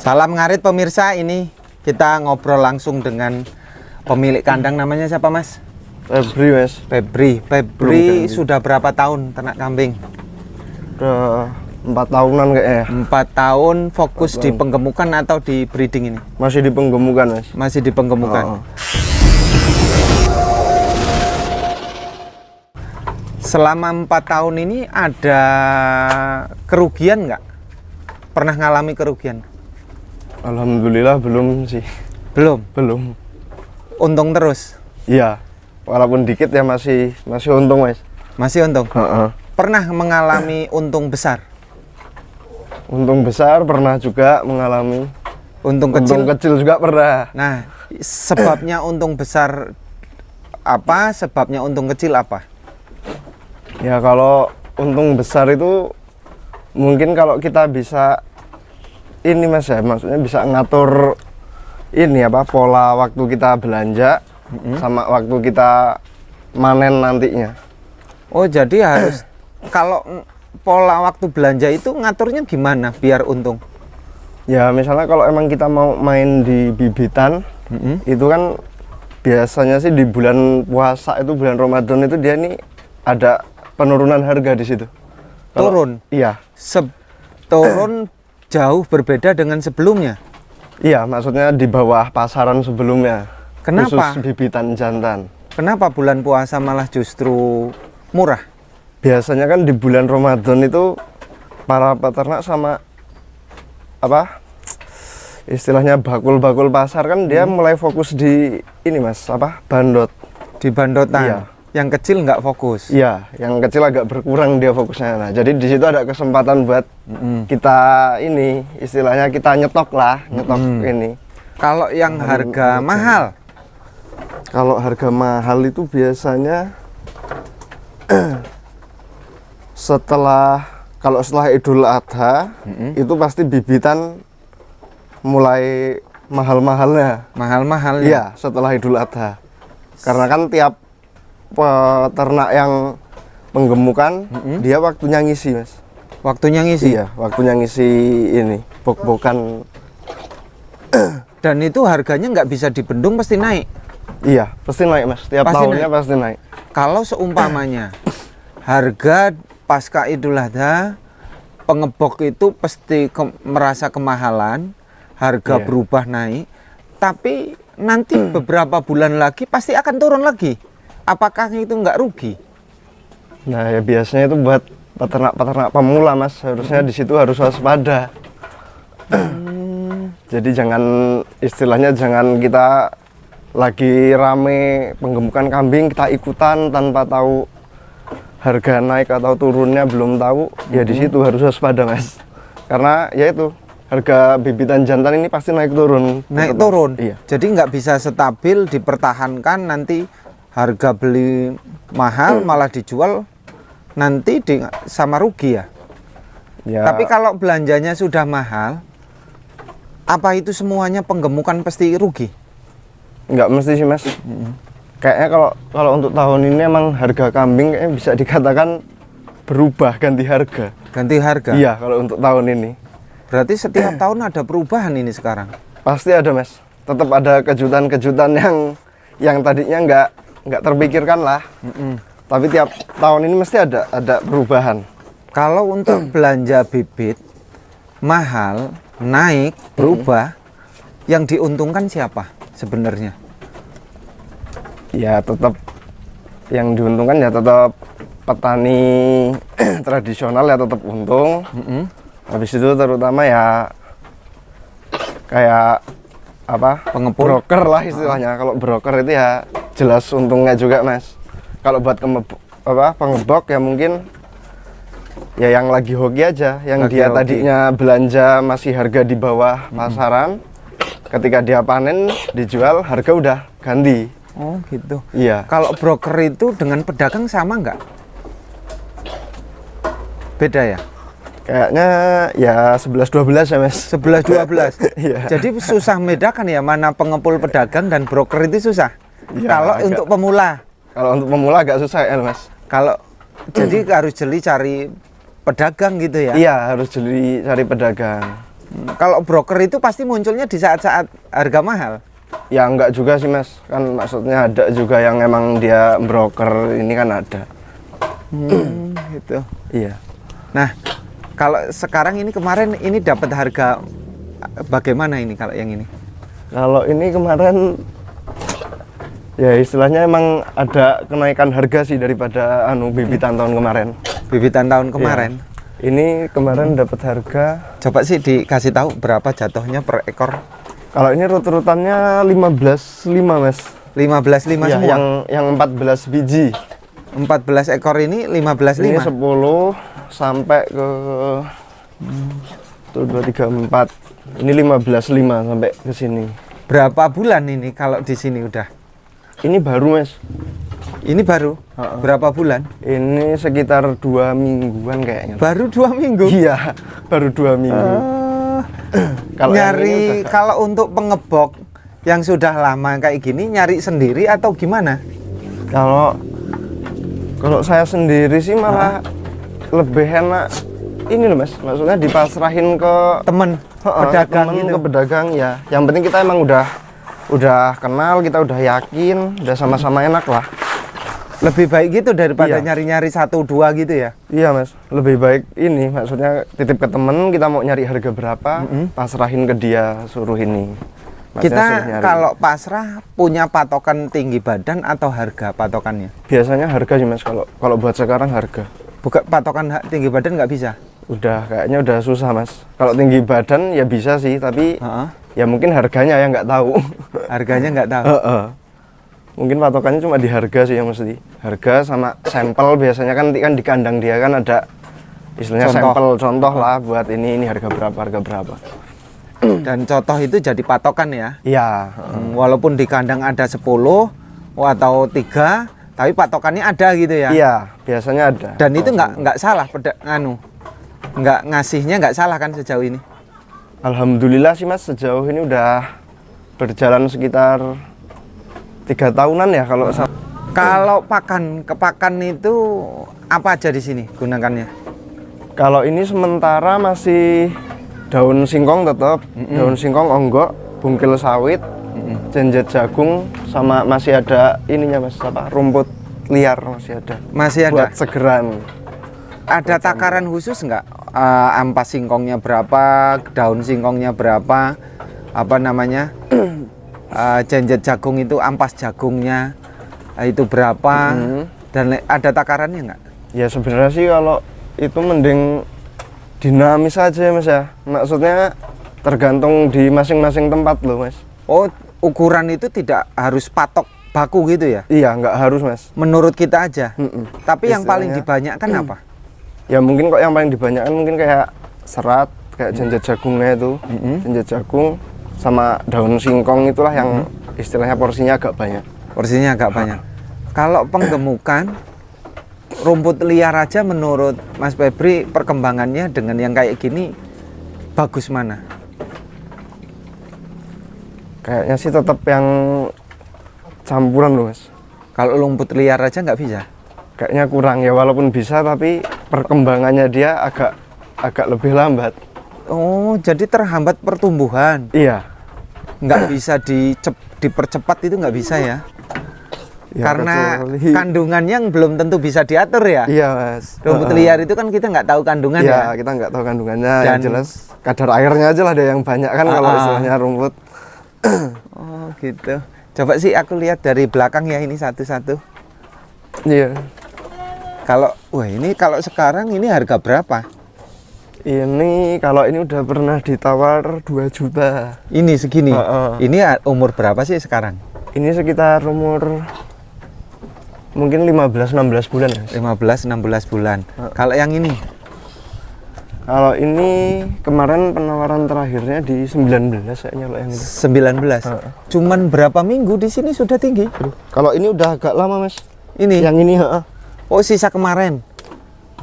Salam ngarit pemirsa, ini kita ngobrol langsung dengan pemilik kandang. Namanya siapa Mas? Febri Mas. Febri sudah berapa tahun ternak kambing? Udah 4 tahunan kayaknya. 4 tahun fokus di penggemukan atau di breeding ini? Masih di penggemukan Mas. Masih di penggemukan. Selama 4 tahun ini ada kerugian nggak? Pernah ngalami kerugian? Alhamdulillah belum sih. Belum? Belum. Untung terus? Iya. Walaupun dikit ya masih untung Mas. Masih untung? Heeh. Pernah mengalami untung besar? Untung besar pernah juga mengalami. Untung kecil? Untung kecil juga pernah. Nah, sebabnya untung besar apa? Sebabnya untung kecil apa? Ya kalau untung besar itu mungkin kalau kita bisa ini Mas ya, maksudnya bisa ngatur ini apa pola waktu kita belanja sama waktu kita manen nantinya. Oh, jadi harus kalau pola waktu belanja itu ngaturnya gimana biar untung? Ya misalnya kalau emang kita mau main di bibitan, itu kan biasanya sih di bulan puasa itu, bulan Ramadan itu dia nih ada penurunan harga di situ. Turun? Iya. Turun jauh berbeda dengan sebelumnya? Iya, maksudnya di bawah pasaran sebelumnya. Kenapa? Khusus bibitan jantan. Kenapa bulan puasa malah justru murah? Biasanya kan di bulan Ramadan itu para peternak sama apa istilahnya bakul-bakul pasar kan dia mulai fokus di ini Mas, apa bandot. Di bandotan? Iya. Yang kecil nggak fokus? Iya, yang kecil agak berkurang dia fokusnya. Nah, jadi di situ ada kesempatan buat kita ini istilahnya kita nyetok ini. Kalau yang harga mahal? Kalau harga mahal itu biasanya setelah Idul Adha itu pasti bibitan mulai mahal-mahalnya. Mahal-mahalnya? Iya, setelah Idul Adha. Karena kan tiap peternak yang penggemukan dia waktunya ngisi Mas. Waktunya ngisi? Iya, waktunya ngisi ini bok-bokan. Dan itu harganya nggak bisa dibendung, pasti naik? Iya, pasti naik Mas, tiap tahunnya pasti naik. Kalau seumpamanya harga pasca Idul Adha pengebok itu pasti merasa kemahalan, harga berubah naik, tapi nanti beberapa bulan lagi pasti akan turun lagi. Apakah itu nggak rugi? Nah ya biasanya itu buat peternak-peternak pemula Mas, harusnya di situ harus waspada. Jadi istilahnya jangan kita lagi rame penggemukan kambing kita ikutan tanpa tahu harga naik atau turunnya belum tahu. Ya di situ harus waspada Mas, karena ya itu harga bibitan jantan ini pasti naik turun. Naik turun? Iya. Jadi nggak bisa stabil, dipertahankan, nanti harga beli mahal malah dijual nanti sama rugi ya? Ya. Tapi kalau belanjanya sudah mahal, apa itu semuanya penggemukan pasti rugi? Nggak mesti sih Mas. Kayaknya kalau untuk tahun ini emang harga kambing kayaknya bisa dikatakan berubah, ganti harga. Ganti harga? Iya, kalau untuk tahun ini. Berarti setiap tahun ada perubahan ini sekarang? Pasti ada Mas. Tetap ada kejutan-kejutan yang tadinya nggak terpikirkan lah. Tapi tiap tahun ini mesti ada perubahan. Kalau untuk belanja bibit mahal, naik, berubah, yang diuntungkan siapa sebenarnya? Ya tetap yang diuntungkan ya tetap petani tradisional ya tetap untung. Habis itu terutama ya kayak apa pengepul, broker lah istilahnya. Kalau broker itu ya jelas untungnya juga Mas. Kalau buat pengebok ya mungkin ya yang lagi hoki aja, yang dia tadinya belanja masih harga di bawah pasaran, ketika dia panen dijual harga udah ganti. Oh gitu. Iya. Kalau broker itu dengan pedagang sama nggak? Beda ya? Kayaknya ya 11-12 ya Mas. 11-12. Iya. Jadi susah membedakan ya mana pengepul pedagang dan broker itu susah. Ya, kalau untuk pemula. Kalau untuk pemula agak susah ya Mas. Kalau jadi harus jeli cari pedagang gitu ya? Iya, harus jeli cari pedagang. Kalau broker itu pasti munculnya di saat-saat harga mahal. Ya enggak juga sih Mas, kan maksudnya ada juga yang emang dia broker ini kan ada. Gitu. Iya. Nah, kalau sekarang ini kemarin ini dapat harga bagaimana ini kalau yang ini? Kalau ini kemarin ya istilahnya emang ada kenaikan harga sih daripada bibitan tahun kemarin. Bibitan tahun kemarin. Ya. Ini kemarin dapat harga. Coba sih dikasih tahu berapa jatuhnya per ekor. Kalau ini rut-rutannya 15.5 Mas. 15.5 Ya, semua. yang 14 biji. 14 ekor ini 15.5. Ini 10 sampai ke 1 2 3 4. Ini 15.5 sampai ke sini. Berapa bulan ini kalau di sini udah? Ini baru Mas. Ini baru? Berapa bulan? Ini sekitar 2 mingguan kayaknya. Baru 2 minggu? Iya, baru 2 minggu. Kalau nyari kalau untuk pengebok yang sudah lama kayak gini nyari sendiri atau gimana? Kalau saya sendiri sih malah lebih enak ini loh Mas. Maksudnya dipasrahin ke temen pedagang gitu. Ke pedagang ya. Yang penting kita emang udah kenal, kita udah yakin, udah sama-sama enak lah. Lebih baik gitu daripada nyari-nyari 1-2 gitu ya? Iya Mas, lebih baik ini, maksudnya titip ke temen, kita mau nyari harga berapa, pasrahin ke dia, suruh ini. Maksudnya kita suruh kalau pasrah punya patokan tinggi badan atau harga patokannya? Biasanya harga sih Mas, kalau buat sekarang harga. Bukan patokan tinggi badan nggak bisa? Kayaknya udah susah Mas. Kalau tinggi badan ya bisa sih, tapi ya mungkin harganya yang nggak tahu. Harganya nggak tahu? Mungkin patokannya cuma di harga sih yang mesti. Harga sama sampel, biasanya kan di kandang dia kan ada istilahnya sampel contoh lah buat ini harga berapa. Dan contoh itu jadi patokan ya? Iya. Walaupun di kandang ada 10 atau 3, tapi patokannya ada gitu ya? Iya, biasanya ada. Dan itu nggak salah, nggak ngasihnya nggak salah kan sejauh ini? Alhamdulillah sih Mas, sejauh ini udah berjalan sekitar 3 tahunan ya kalau Kalau pakan itu apa aja di sini gunakannya? Kalau ini sementara masih daun singkong tetap, daun singkong onggok, bungkil sawit, jenjet jagung, sama masih ada ininya Mas, rumput liar masih ada. Masih ada. Buat segeran. Ada takaran khusus nggak? Ampas singkongnya berapa, daun singkongnya berapa, apa namanya? Jenjet jagung itu ampas jagungnya itu berapa, dan ada takarannya nggak? Ya sebenarnya sih kalau itu mending dinamis aja Mas ya, maksudnya tergantung di masing-masing tempat loh Mas. Oh, ukuran itu tidak harus patok baku gitu ya? Iya, nggak harus Mas. Menurut kita aja. Tapi yang paling Istilahnya, dibanyakan apa? Ya mungkin kok yang paling dibanyakan mungkin kayak serat, kayak jenjet jagungnya itu, jenjet jagung sama daun singkong itulah yang istilahnya porsinya agak banyak. Porsinya agak banyak. Kalau penggemukan rumput liar aja menurut Mas Febri perkembangannya dengan yang kayak gini bagus mana? Kayaknya sih tetap yang campuran loh Mas. Kalau rumput liar aja nggak bisa? Kayaknya kurang ya, walaupun bisa tapi perkembangannya dia agak lebih lambat. Oh, jadi terhambat pertumbuhan? Iya. Nggak bisa dipercepat itu nggak bisa ya? Karena kandungan yang belum tentu bisa diatur ya? Iya Mas. Rumput liar itu kan kita nggak tahu kandungan ya? Kita nggak tahu kandungannya, yang jelas kadar airnya aja lah ada yang banyak kan kalau istilahnya rumput. Oh gitu. Coba sih aku lihat dari belakang ya ini satu-satu. Iya. Ini kalau sekarang ini harga berapa? Ini kalau ini udah pernah ditawar 2 juta. Ini segini? Ini umur berapa sih sekarang? Ini sekitar umur mungkin 15-16 bulan Mas. 15-16 bulan. Kalau yang ini? Kalau ini kemarin penawaran terakhirnya di 19 kayaknya kalau yang ini. 19? Cuman berapa minggu di sini sudah tinggi? Kalau ini udah agak lama Mas. Ini? Yang ini Oh, sisa kemarin?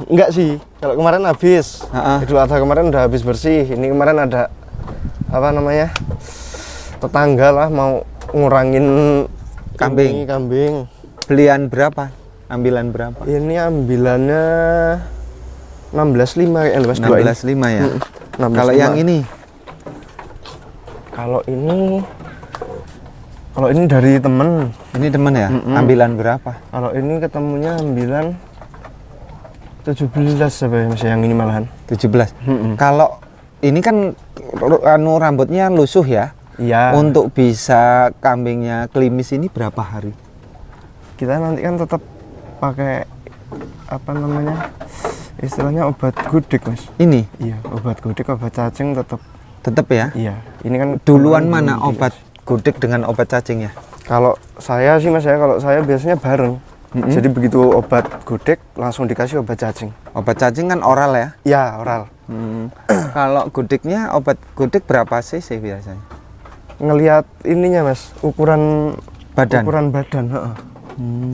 Enggak sih, kalau kemarin habis. Idul Adha kemarin udah habis bersih. Ini kemarin ada apa namanya, tetangga lah mau ngurangin kambing. Belian berapa? Ambilan berapa? Ini ambilannya 16.5 kayaknya, 16.5 ya. Kalau yang ini Kalau ini dari temen. Ini temen ya? Ambilan berapa? Kalau ini ketemunya ambilan 17 apa ya Mas, yang ini malahan 17. Kalau ini kan rambutnya lusuh ya? iya. Untuk bisa kambingnya klimis ini berapa hari? Kita nanti kan tetap pakai apa namanya, istilahnya obat gudik Mas. Ini? Iya, obat gudik, obat cacing Tetap ya? iya. Ini kan Duluan mana obat gudik dengan obat cacingnya? Kalau saya sih Mas ya, kalau saya biasanya bareng. Jadi begitu obat gudik langsung dikasih obat cacing. Obat cacing kan oral ya? Ya, oral. Kalau gudiknya, obat gudik berapa cc biasanya? Ngelihat ininya Mas, ukuran Badan? Ukuran badan, heeh.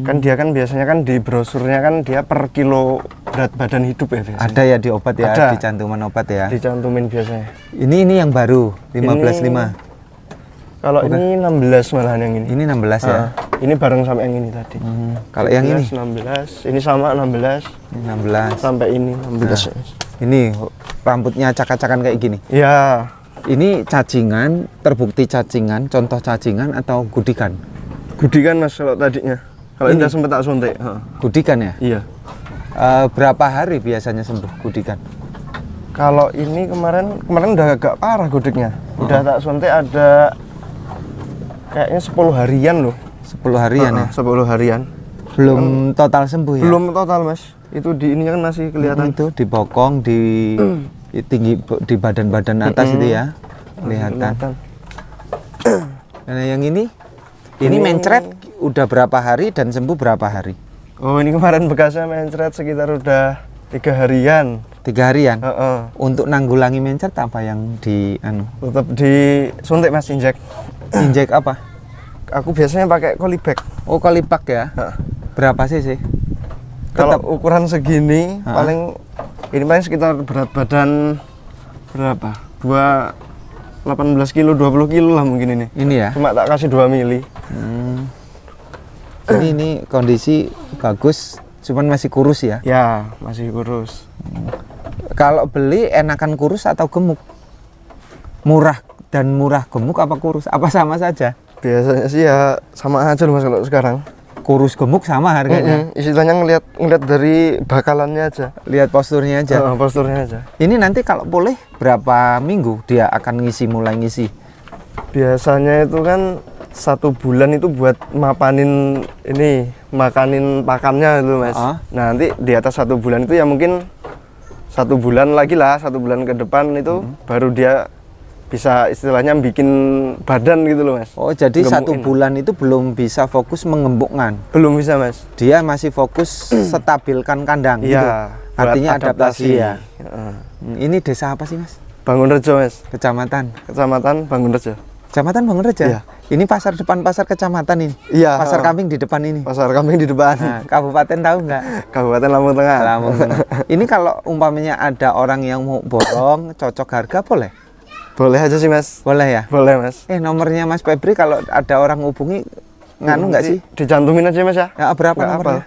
Kan dia kan biasanya kan di brosurnya kan dia per kilo berat badan hidup ya biasanya. Ada ya di obat ya, Ada. di cantuman obat ya? Dicantumin biasanya. Ini yang baru, 15,5. Kalau ini 16 malahan yang ini. Ini 16 ya? Ini bareng sama yang ini tadi. Kalau yang ini? 16, ini sama 16 Ini 16. sampai ini 16. Ini rambutnya acak-acakan kayak gini. Ya, Ini cacingan, terbukti cacingan, contoh cacingan atau gudikan? gudikan Mas kalau tadinya. Kalau ini Ini? udah sempet tak suntik. Gudikan ya? Iya. Berapa hari biasanya sembuh gudikan? Kalau ini kemarin udah agak parah gudiknya. Udah tak suntik ada kayaknya 10 harian loh. 10 harian ya? 10 harian. Belum total sembuh ya? Belum total Mas. Itu di ininya kan masih kelihatan. Itu di bokong, di tinggi, di badan-badan atas itu ya? Kelihatan. Nah yang ini mencret udah berapa hari dan sembuh berapa hari? Oh, ini kemarin bekasnya mencret sekitar udah 3 harian. 3 harian? Heeh. Untuk nanggulangi mencret apa yang Tetap disuntik Mas, injek. injek apa? Aku biasanya pakai kolibag. Oh kolipak ya? Berapa cc? Kalau ukuran segini paling sekitar berat badan berapa? 18 kilo, 20 kilo lah mungkin ini. Ini ya? Cuma tak kasih 2 mili. Ini kondisi bagus, cuman masih kurus ya? Ya, masih kurus. Kalau beli enakan kurus atau gemuk? Murah gemuk apa kurus? Apa sama saja? Biasanya sih ya sama aja loh Mas kalau sekarang. Kurus gemuk sama harganya? Istilahnya ngeliat dari bakalannya aja. Lihat posturnya aja? Posturnya aja. Ini nanti kalau boleh berapa minggu dia akan mulai ngisi? Biasanya itu kan 1 bulan itu buat makanin pakannya itu Mas. Nah nanti di atas 1 bulan itu ya mungkin 1 bulan lagi lah, 1 bulan ke depan itu baru dia bisa istilahnya bikin badan gitu loh Mas. Oh jadi 1 bulan itu belum bisa fokus mengembukkan? Belum bisa Mas. Dia masih fokus stabilkan kandang gitu? Iya. Artinya adaptasi ya? Ini desa apa sih Mas? Bangunrejo Mas. Kecamatan Bangunrejo. Kecamatan Bangunrejo? Iya. Ini depan pasar kecamatan ini? Iya. Pasar kambing di depan ini? Pasar kambing di depan. Nah, kabupaten tahu nggak? Kabupaten Lampung Tengah. Lampung Tengah. Ini kalau umpamanya ada orang yang mau borong, cocok harga boleh? Boleh aja sih Mas. Boleh ya? Boleh Mas. Nomornya Mas Febri kalau ada orang hubungi nganu nggak sih? Dicantumin aja Mas ya. Ya berapa Nggak nomornya?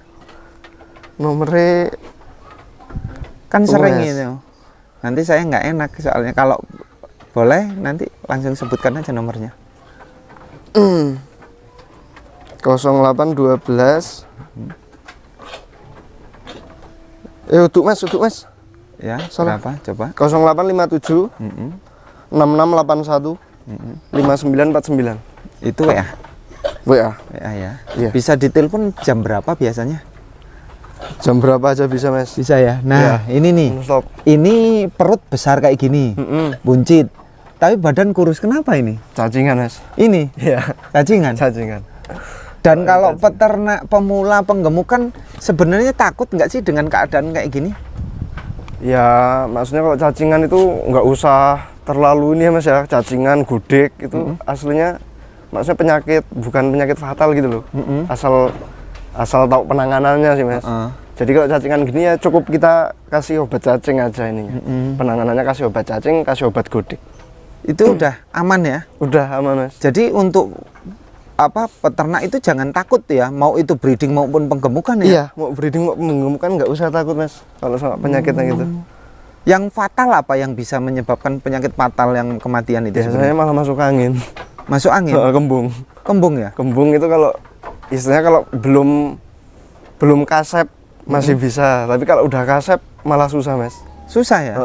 Nomornya kan sering Mas. itu. Nanti saya nggak enak soalnya kalau boleh nanti langsung sebutkan aja nomornya. 0812. Untuk Mas. Ya, Salah. berapa? Coba. 0857 6681 5949. Itu ya? WA. Ya. Iya. Bisa ditelepon jam berapa biasanya? Jam berapa aja bisa Mas. Bisa ya. Nah, ini nih. Stop. Ini perut besar kayak gini. Buncit. Tapi badan kurus. Kenapa ini? Cacingan Mas. Ini? Iya. Cacingan? Cacingan. Dan kalau peternak pemula penggemukan sebenarnya takut nggak sih dengan keadaan kayak gini? Ya, maksudnya kalau cacingan itu nggak usah terlalu ini ya Mas ya. Cacingan, gudik itu aslinya maksudnya penyakit, bukan penyakit fatal gitu loh. Asal tahu penanganannya sih Mas. Jadi kalau cacingan gini ya cukup kita kasih obat cacing aja ini. Penanganannya kasih obat cacing, kasih obat gudik. Itu udah aman ya? Udah aman Mas. Jadi untuk peternak itu jangan takut ya, mau itu breeding maupun penggemukan ya? Iya, mau breeding mau penggemukan nggak usah takut Mas kalau sama penyakitnya gitu. Yang fatal apa yang bisa menyebabkan penyakit fatal yang kematian itu? Biasanya malah masuk angin. Masuk angin? Kembung. Kembung ya? Kembung itu kalau istilahnya kalau belum kasep masih bisa, tapi kalau udah kasep malah susah, Mas. Susah ya?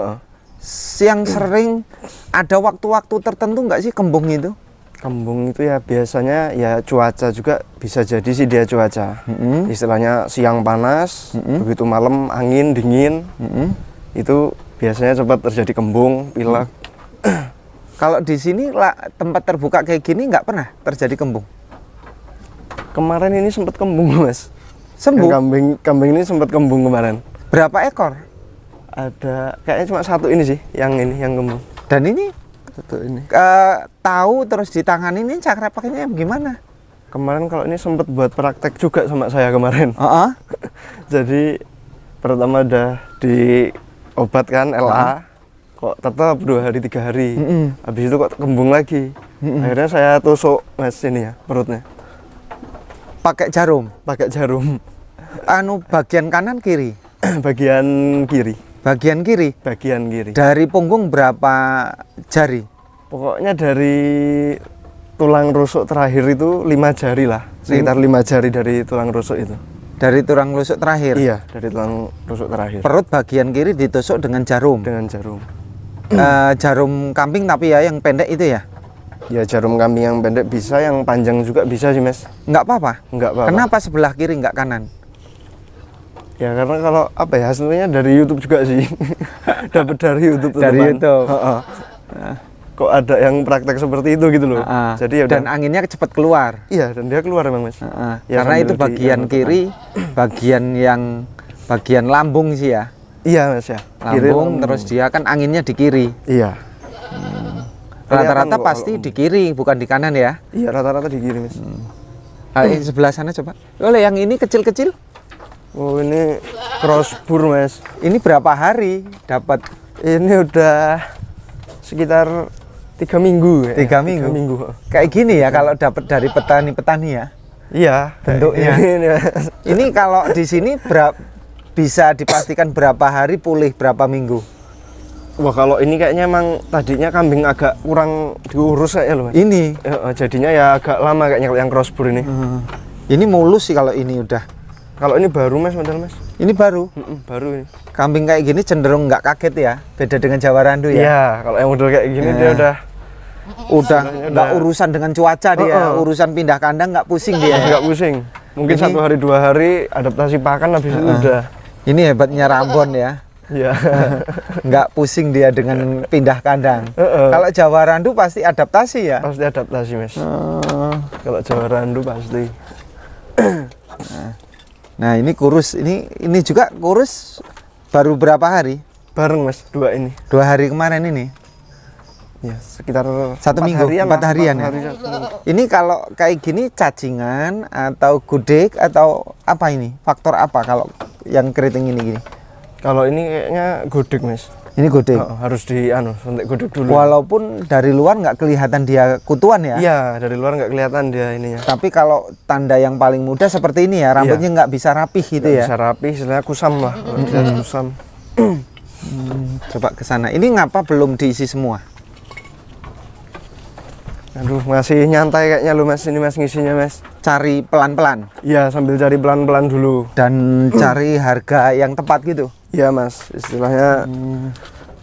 Yang sering ada waktu-waktu tertentu nggak sih kembung itu? Kembung itu ya biasanya ya cuaca juga bisa jadi sih dia cuaca. Istilahnya siang panas, begitu malam angin dingin, itu biasanya cepat terjadi kembung, pilek. Kalau di sini tempat terbuka kayak gini nggak pernah terjadi kembung? Kemarin ini sempat kembung, Mas. Sembuh? Kambing ini sempat kembung kemarin. Berapa ekor? Ada kayaknya cuma satu ini sih, yang kembung. Dan ini Satu ini. tahu terus ditangani ini cara pakainya gimana? Kemarin kalau ini sempat buat praktek juga sama saya kemarin. Jadi pertama udah diobatkan LA, kok tetap 2 hari 3 hari. Habis itu kok kembung lagi. Akhirnya saya tusuk, Mas, ini ya perutnya. Pakai jarum? Pakai jarum. Bagian kanan kiri? Bagian kiri. Bagian kiri? Bagian kiri. Dari punggung berapa jari? Pokoknya dari tulang rusuk terakhir itu 5 jari lah. Sekitar 5 jari dari tulang rusuk itu. Dari tulang rusuk terakhir? Iya, dari tulang rusuk terakhir. Perut bagian kiri ditusuk dengan jarum? Dengan jarum. Jarum kambing tapi ya yang pendek itu ya? Ya jarum kambing yang pendek bisa, yang panjang juga bisa sih, Mas. Nggak apa-apa? Nggak apa-apa. Kenapa sebelah kiri nggak kanan? Ya karena kalau apa ya, hasilnya dari YouTube juga sih. Dapat dari YouTube. Dari YouTube. Kok ada yang praktek seperti itu gitu loh. Jadi ya dan anginnya cepat keluar. Iya, dan dia keluar memang, Mas. Ya, karena itu bagian kiri, bagian lambung sih ya. Iya, Mas ya. Lambung, terus dia kan anginnya di kiri. Iya. Rata-rata pasti di kiri, bukan di kanan ya? Iya, rata-rata di kiri, Mas. Ini sebelah sana coba. Oleh yang ini kecil-kecil? Oh, ini crossbur, Mas. Ini berapa hari dapat? Ini udah sekitar 3 minggu. 3 minggu. 3 minggu. Kayak gini ya kalau dapat dari petani-petani ya? Iya, bentuknya. Ini kalau di sini bisa dipastikan berapa hari pulih, berapa minggu? Wah, kalau ini kayaknya emang tadinya kambing agak kurang diurus kayaknya loh, Mas. Ini? Jadinya ya agak lama kayaknya kalau yang crossbur ini. Ini mulus sih kalau ini udah. Kalau ini baru, Mas, model, Mas. Ini baru? Baru ini. Kambing kayak gini cenderung nggak kaget ya? Beda dengan Jawa Randu ya? Iya, kalau yang model kayak gini dia udah nggak urusan dengan cuaca dia, urusan pindah kandang nggak pusing dia. Nggak pusing. Mungkin ini, 1 hari 2 hari adaptasi pakan habis itu udah. Ini hebatnya Rambon ya. Iya. Nggak pusing dia dengan pindah kandang. Kalau Jawa Randu pasti adaptasi ya? Pasti adaptasi, Mas. Kalau Jawa Randu pasti. Nah ini kurus, ini juga kurus baru berapa hari? Bareng, Mas, 2 ini. 2 hari kemarin ini? Ya, sekitar 1 minggu, 4 harian ya? Ini kalau kayak gini cacingan atau gudeg atau apa ini? Faktor apa kalau yang keriting ini gini? Kalau ini kayaknya gudeg, Mas. Ini gudeg? Harus suntik gudeg dulu. Walaupun dari luar nggak kelihatan dia kutuan ya? Iya, dari luar nggak kelihatan dia ininya. Tapi kalau tanda yang paling mudah seperti ini ya, rambutnya nggak bisa rapih gitu ya? Bisa rapih, istilahnya kusam lah. Kusam. Coba ke sana. Ini ngapa belum diisi semua? Aduh, masih nyantai kayaknya lo, Mas. Ini, Mas, ngisinya, Mas. Cari pelan-pelan? Iya, sambil cari pelan-pelan dulu. Dan cari harga yang tepat gitu? Iya, Mas. Istilahnya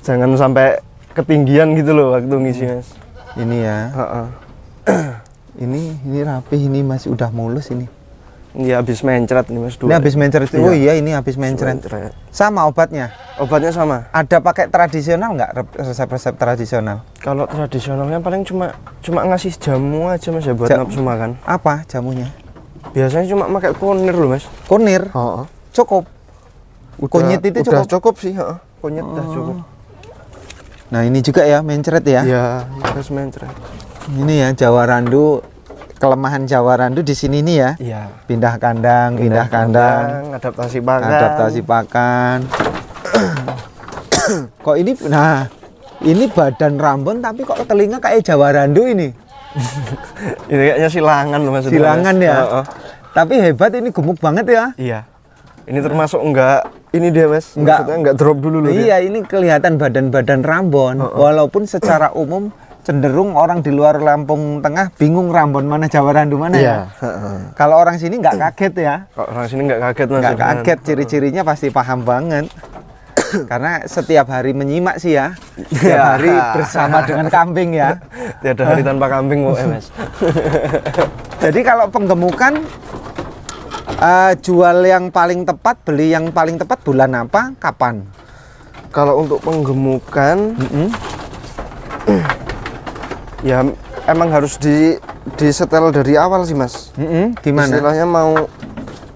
jangan sampai ketinggian gitu loh waktu ngisi, Mas. Ini ya. Ini rapih, ini masih udah mulus ini. Iya, habis mencret ini, Mas. Ini habis mencret. Oh iya, ini habis mencret. Sama obatnya? Obatnya sama. Ada pakai tradisional nggak, resep-resep tradisional? Kalau tradisionalnya paling cuma ngasih jamu aja, Mas, ya buat nafsu makan. Apa jamunya? Biasanya cuma pakai kunir loh, Mas. Kunir? Cukup? Kunyit itu udah cukup? Sih, kunyit udah cukup. Nah ini juga ya mencret ya? Iya, harus mencret. Ini ya Jawa Randu, kelemahan Jawa Randu di sini nih ya? Iya. Pindah kandang, adaptasi pakan. Adaptasi pakan. Kok ini, nah ini badan Rambon tapi kok telinga kayak Jawa Randu ini? Ini kayaknya silangan loh, Mas. Silangan ya? Tapi hebat, ini gemuk banget ya? Iya. Ini termasuk enggak ini dia Mas, maksudnya nggak drop dulu loh dia. Iya, ini kelihatan badan-badan Rambon. Walaupun secara umum cenderung orang di luar Lampung Tengah bingung Rambon mana, Jawa Randu mana ya. Kalau orang sini nggak kaget ya. Kalau orang sini nggak kaget Mas. Nggak kaget, ciri-cirinya pasti paham banget. Karena setiap hari menyimak sih ya. Setiap hari bersama dengan kambing ya. Tiada hari tanpa kambing Mas. Jadi kalau penggemukan jual yang paling tepat, beli yang paling tepat bulan apa, kapan? Kalau untuk penggemukan ya emang harus disetel dari awal sih Mas. Gimana? Istilahnya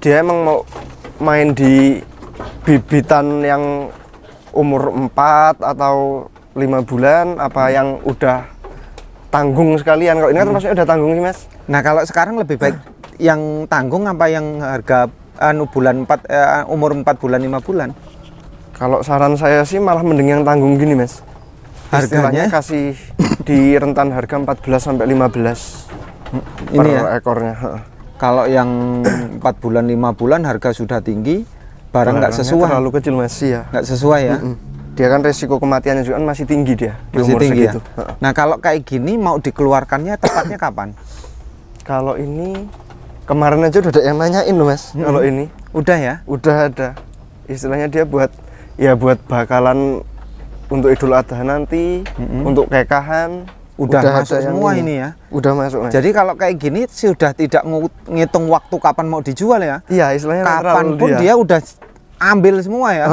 dia emang mau main di bibitan yang umur 4 atau 5 bulan apa yang udah tanggung sekalian. Kalau ini kan maksudnya udah tanggung sih Mas. Nah kalau sekarang lebih baik yang tanggung apa yang harga bulan 4 umur 4 bulan 5 bulan? Kalau saran saya sih malah mending yang tanggung gini Mas. Harganya kasih di rentan harga 14 sampai 15 per ekornya. Kalau yang 4 bulan 5 bulan harga sudah tinggi, barang nggak sesuai. Terlalu kecil Mas ya. Nggak sesuai ya. Dia kan resiko kematiannya juga masih tinggi dia di masih umur tinggi segitu. Ya? Nah kalau kayak gini mau dikeluarkannya tepatnya kapan? Kalau ini kemarin aja udah ada yang nanyain loh Mas. Kalau ini udah ya? Udah ada. Istilahnya dia buat bakalan untuk Idul Adha nanti, untuk kekahan. Udah masuk semua ini ya? Udah masuk Mas. Jadi kalau kayak gini sudah tidak ngitung waktu kapan mau dijual ya? Iya istilahnya kapan pun dia udah ambil semua ya?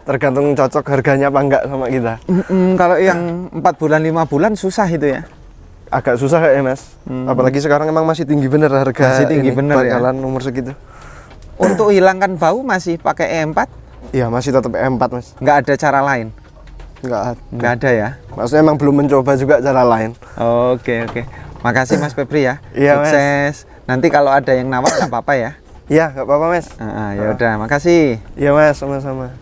Tergantung cocok harganya apa enggak sama kita. Kalau yang 4 bulan 5 bulan susah itu ya? Agak susah ya Mas. Apalagi sekarang emang masih tinggi bener harga. Masih tinggi bener ya? Bakalan umur segitu. Untuk hilangkan bau masih pakai E4? Iya masih tetap E4 Mas. Nggak ada cara lain? Nggak ada ya? Maksudnya emang belum mencoba juga cara lain. Oke. Makasih Mas Febri ya. Iya Sukses. Mas. Nanti kalau ada yang nawar nggak apa-apa ya? Iya nggak apa-apa Mas. Ya udah, makasih. Iya Mas, sama-sama.